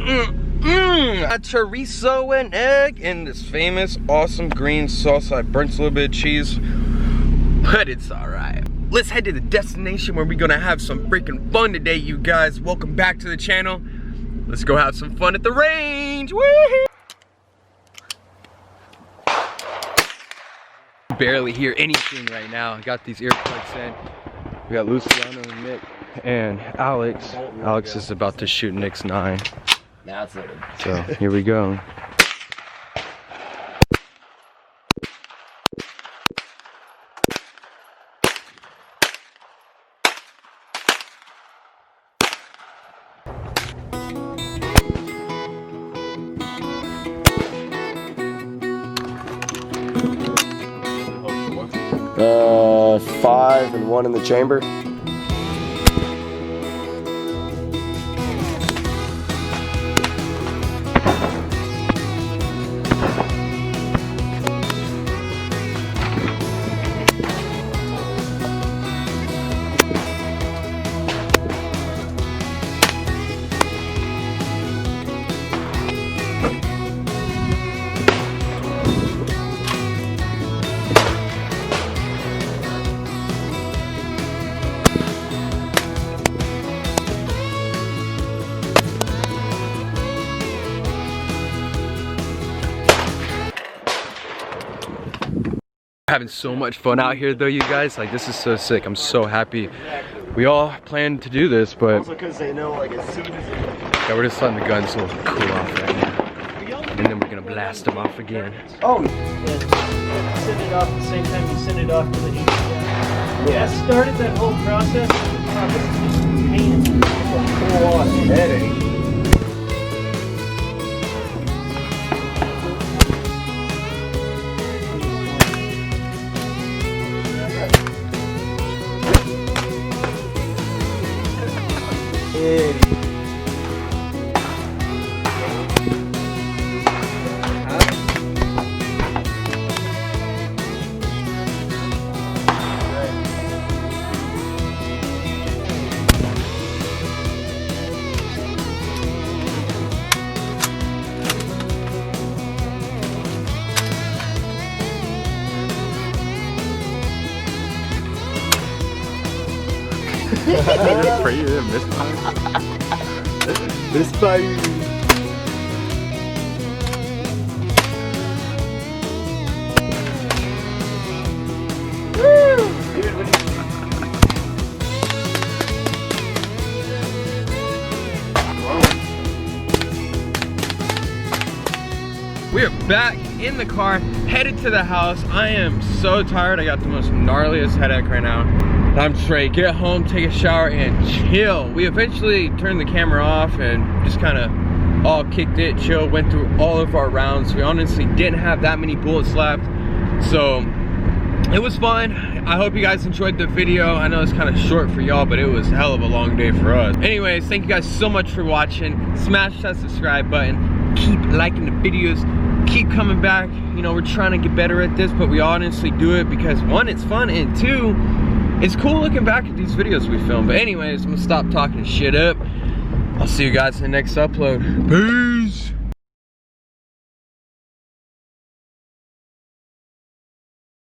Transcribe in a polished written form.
A chorizo and egg in this famous, awesome green salsa. I burnt a little bit of cheese, but it's alright. Let's head to the destination where we're gonna have some freaking fun today, you guys. Welcome back to the channel. Let's go have some fun at the range. Woo-hoo! Barely hear anything right now. I got these earplugs in. We got Luciano and Nick and Alex. Alex is about to shoot Nick's 9. That's it. So here we go. Five and one in the chamber. Having so much fun out here though, you guys. Like, this is so sick. I'm so happy we all planned to do this, but Also because they know, like, as soon as yeah, we're just letting the guns cool off right now, and then we're gonna blast them off again. oh, Send it off the same time you send it off to the ECM. Yeah, I started that whole process. This is just pain. full on headache. Pray you didn't miss mine. This body. We are back in the car, headed to the house. I am so tired. I got the most gnarliest headache right now. I'm just ready to get home, take a shower, and chill. We eventually turned the camera off and just kind of all kicked it, chill, went through all of our rounds. We honestly didn't have that many bullets left, so it was fun. I hope you guys enjoyed the video. I know it's kind of short for y'all, but it was a hell of a long day for us. Anyways, thank you guys so much for watching. Smash that subscribe button. Keep liking the videos. Keep coming back. You know, we're trying to get better at this, but we honestly do it because one, it's fun, and two, it's cool looking back at these videos we filmed. But anyways, I'm gonna stop talking shit up. I'll see you guys in the next upload. Peace.